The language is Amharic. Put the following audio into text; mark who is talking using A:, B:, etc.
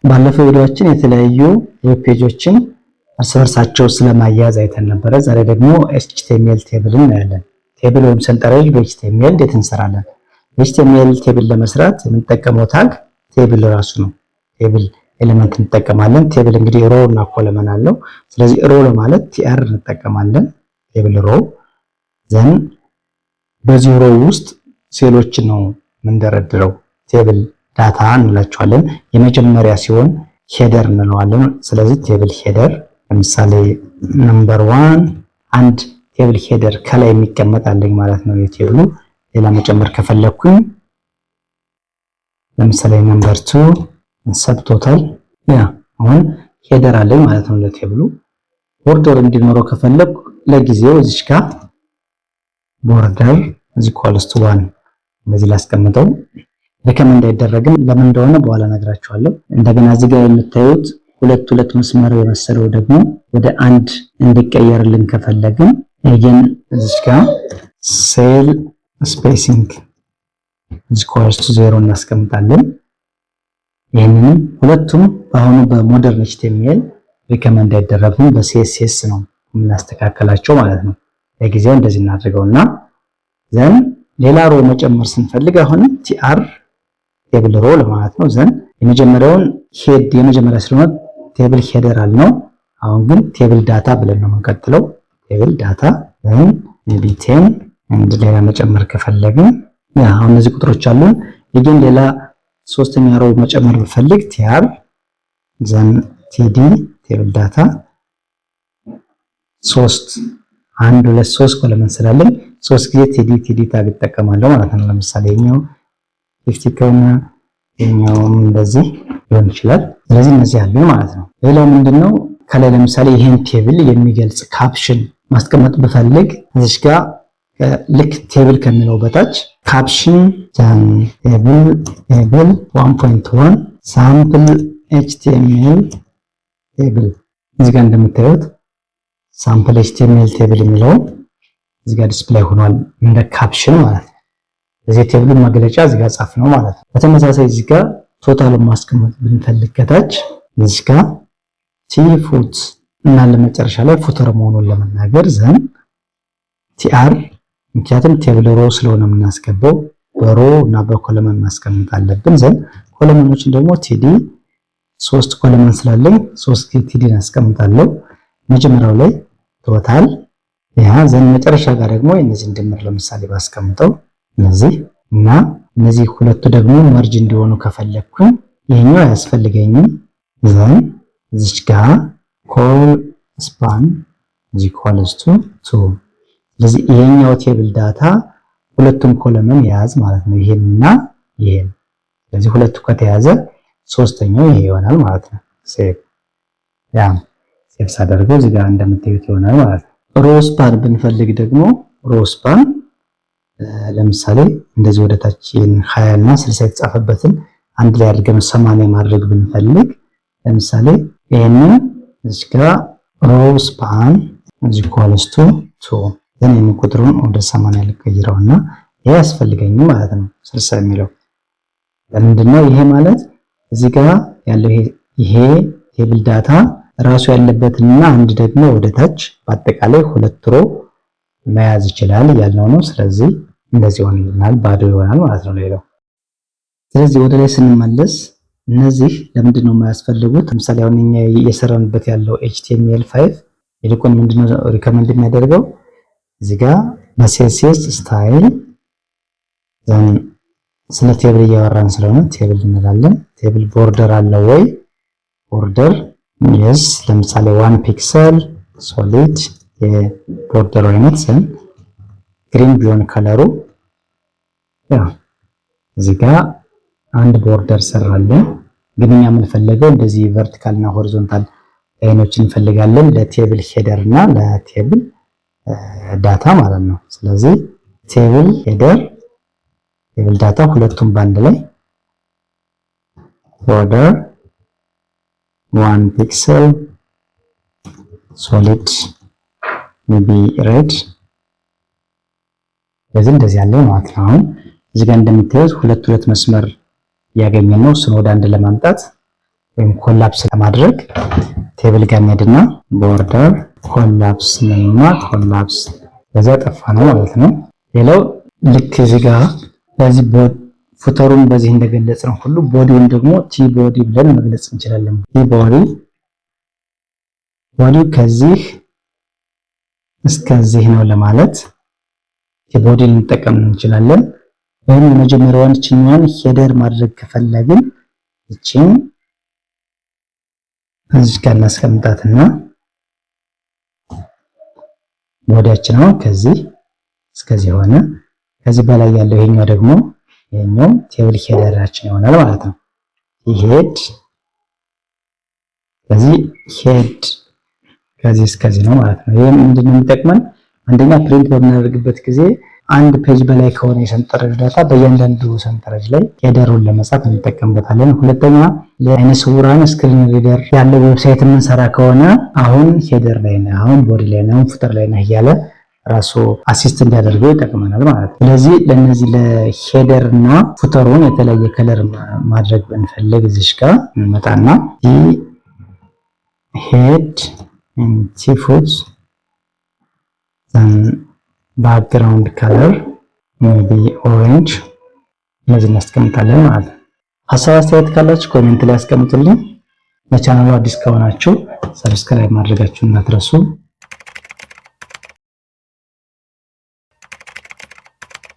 A: ባለፈው ቪዲዮአችን የተለያዩ ዌብ ፔጆችን እርስ በርሳቸው ስለማያያዝ አይተን ነበረ። ዛሬ ደግሞ HTML ቴብልን እናያለን። ቴብል ወይም ሰንጠረዥ በHTML እንዴት እንሰራለን? HTML ቴብል ለመስራት የምንጠቀመው ታግ ቴብል ራሱ ነው። ቴብል ኤሌመንት እንጠቀማለን። ቴብል እንግዲህ ሮ እና ኮለመን አለው። ስለዚህ ሮ ለማለት tr እንጠቀማለን። ቴብል ሮ ዘን በዚህ ሮ ውስጥ ሴሎችን ነው የምንደረድረው። ቴብል ዳታ እንላቸዋለን። የመጀመሪያ ሲሆን ሄደር እንለዋለን። ስለዚህ ቴብል ሄደር ለምሳሌ ነምበር 1 አንድ ቴብል ሄደር ከላይ የሚቀመጥ አለኝ ማለት ነው። የቴብሉ ሌላ መጨመር ከፈለኩኝ ለምሳሌ ነምበር 2 ሰብ ቶታል አሁን ሄደር አለኝ ማለት ነው ለቴብሉ። ቦርደር እንዲኖረው ከፈለኩ ለጊዜው እዚች ጋር ቦርደር እዚህ ኮልስቱ 1 እንደዚህ ላስቀምጠው። ሪከመንድ አይደረግም ለምን እንደሆነ በኋላ ነግራችኋለሁ። እንደገና እዚህ ጋር የምታዩት ሁለት መስመር የመሰለው ደግሞ ወደ አንድ እንዲቀየርልን ከፈለግን again እዚህ ጋር ሴል ስፔሲንግ እዚህ ኮልስቱ 0 እናስቀምጣለን። ይሄንንም ሁለቱም በአሁኑ በሞደርን HTML ሪከመንድ አይደረግም፣ በCSS ነው የምናስተካከላቸው ማለት ነው። ለጊዜው እንደዚህ እናድርገውና ዘን ሌላ ሮ መጨመር ስንፈልግ አሁን tr ቴብል ሮ ለማለት ነው። ዘን የመጀመሪያውን ሄድ የመጀመሪያ ስለሆነ ቴብል ሄደር አልነው። አሁን ግን ቴብል ዳታ ብለን ነው የምንቀጥለው። ቴብል ዳታ ዘን maybe 10 እንድ ሌላ መጨመር ከፈለግን አሁን እነዚህ ቁጥሮች አሉን። ይሄን ሌላ ሶስተኛ ሮ መጨመር ብፈልግ tr ዘን td ቴብል ዳታ 3 1 2 3 ኮለመን ስላለን 3 ጊዜ td ታግ እጠቀማለሁ ማለት ነው። ለምሳሌ እኛው 50 ከሆነ እኛውም እንደዚህ ሊሆን ይችላል። ስለዚህ እነዚህ አሉ ማለት ነው። ሌላው ምንድነው ከላይ ለምሳሌ ይሄን ቴብል የሚገልጽ ካፕሽን ማስቀመጥ ብፈልግ እዚህ ጋር ልክ ቴብል ከሚለው በታች ካፕሽን ቴብል 1.1 ሳምፕል HTML ቴብል እዚህ ጋር እንደምታዩት ሳምፕል HTML ቴብል የሚለው እዚህ ጋር ዲስፕሌይ ሆኗል እንደ ካፕሽን ማለት ነው። እዚህ ቴብሉን መግለጫ እዚህ ጋር ጻፍ ነው ማለት ነው። በተመሳሳይ እዚህ ጋር ቶታሉን ማስቀመጥ ብንፈልግ ከታች እዚህ ጋር ፉት እና ለመጨረሻ ላይ ፉተር መሆኑን ለመናገር ዘን tr ምክንያቱም ቴብል ሮ ስለሆነ የምናስገባው በሮ እና በኮለመን ማስቀመጥ አለብን። ዘን ኮለመኖችን ደግሞ td 3 ኮለመን ስላለኝ 3 td አስቀምጣለሁ። መጀመሪያው ላይ ቶታል ዘን መጨረሻ ጋር ደግሞ እነዚህ እንድምር ለምሳሌ ባስቀምጠው እነዚህ እና እነዚህ ሁለቱ ደግሞ መርጅ እንዲሆኑ ከፈለኩኝ ይሄኛው አያስፈልገኝም። ዘን እዚች ጋር ኮል ስፓን እዚህ ኮልስቱ 2 ስለዚህ ይሄኛው ቴብል ዳታ ሁለቱም ኮለመን ያዝ ማለት ነው። ይሄንና ይሄን ስለዚህ ሁለቱ ከተያዘ ሶስተኛው ይሄ ይሆናል ማለት ነው። ሴቭ ሳደርገው እዚህ ጋር እንደምታዩት ይሆናል ማለት ነው። ሮ ስፓን ብንፈልግ ደግሞ ሮ ስፓን ለምሳሌ እንደዚህ ወደ ታች 20 እና 60 የተጻፈበትን አንድ ላይ አድርገን 80 ማድረግ ብንፈልግ ለምሳሌ ይሄንን እዚህ ጋር ሮ ስፓን እዚህ ኮልስቱ 2 ዘን ቁጥሩን ወደ 80 ልቀይረውና ይሄ ያስፈልገኝ ማለት ነው 60 የሚለው ለምንድነው? ይሄ ማለት እዚህ ጋር ያለው ይሄ ቴብል ዳታ ራሱ ያለበትና አንድ ደግሞ ወደ ታች በአጠቃላይ ሁለት ሮ መያዝ ይችላል ያልነው ነው። ስለዚህ እንደዚህ ሆነናል ባዶ ይሆናል ማለት ነው ሌላው። ስለዚህ ወደ ላይ ስንመለስ እነዚህ ለምንድነው የማያስፈልጉት? ለምሳሌ አሁን እኛ እየሰራንበት ያለው HTML5 ይልቁን ምንድነው ሪከመንድ የሚያደርገው እዚህ ጋር በCSS ስታይል ዘን ስለ ቴብል እያወራን ስለሆነ ቴብል እንላለን። ቴብል ቦርደር አለው ወይ? ቦርደር yes ለምሳሌ 1 ፒክሰል ሶሊድ የቦርደር አይነት ዘን ግሪን ቢሆን ከለሩ እዚህ ጋር አንድ ቦርደር ሰራለን። ግን እኛ የምንፈልገው እንደዚህ ቨርቲካል እና ሆሪዞንታል ላይኖችን እንፈልጋለን ለቴብል ሄደር እና ለቴብል ዳታ ማለት ነው። ስለዚህ ቴብል ሄደር ቴብል ዳታ ሁለቱም ባንድ ላይ ቦርደር 1 ፒክሰል ሶሊድ ሜቢ ሬድ እንደዚህ ያለው ማለት ነው። አሁን እዚህ ጋር እንደምታዩት ሁለት መስመር ያገኘነው እሱን ወደ አንድ ለማምጣት ወይም ኮላፕስ ለማድረግ ቴብል ጋር እንሄድና ቦርደር ኮላፕስ ነውና ኮላፕስ በዛ ጠፋ ነው ማለት ነው። ሌላው ልክ እዚህ ጋር በዚህ ፉተሩን በዚህ እንደገለጽነው ሁሉ ቦዲውን ደግሞ ቲ ቦዲ ብለን መግለጽ እንችላለን። ቲ ቦዲ ከዚህ እስከዚህ ነው ለማለት ቲ ቦዲ ልንጠቀም እንችላለን። ወይም የመጀመሪያዋን ችኛዋን ሄደር ማድረግ ከፈለግን እቺን እዚህ ጋር እናስቀምጣትና ቦዲያችን ነው ከዚህ እስከዚህ ሆነ። ከዚህ በላይ ያለው ይሄኛው ደግሞ ይሄኛው ቴብል ሄደራችን ይሆናል ማለት ነው። ሄድ ከዚህ ሄድ ከዚህ እስከዚህ ነው ማለት ነው። ይሄ ምንድነው የሚጠቅመን? አንደኛ ፕሪንት በምናደርግበት ጊዜ አንድ ፔጅ በላይ ከሆነ የሰንጠረዥ ዳታ በእያንዳንዱ ሰንጠረዥ ላይ ሄደሩን ለመጻፍ እንጠቀምበታለን። ሁለተኛ ለዓይነ ስውራን ስክሪን ሪደር ያለው ዌብሳይት የምንሰራ ከሆነ አሁን ሄደር ላይ ነው፣ አሁን ቦዲ ላይ ነው፣ አሁን ፉተር ላይ ነው እያለ ራሱ አሲስት እንዲያደርገው ይጠቅመናል ማለት ነው። ስለዚህ ለነዚህ ለሄደር እና ፉተሩን የተለያየ ከለር ማድረግ ብንፈልግ እዚህ ጋር እንመጣና ሄድ ፉት ባክግራውንድ ከለር ሜቢ ኦሬንጅ እነዚህ እናስቀምጣለን ማለት ነው። ሀሳብ አስተያየት ካላችሁ ኮሜንት ላይ አስቀምጡልኝ። ለቻናሉ አዲስ ከሆናችሁ ሰብስክራይብ ማድረጋችሁን እንዳትረሱ።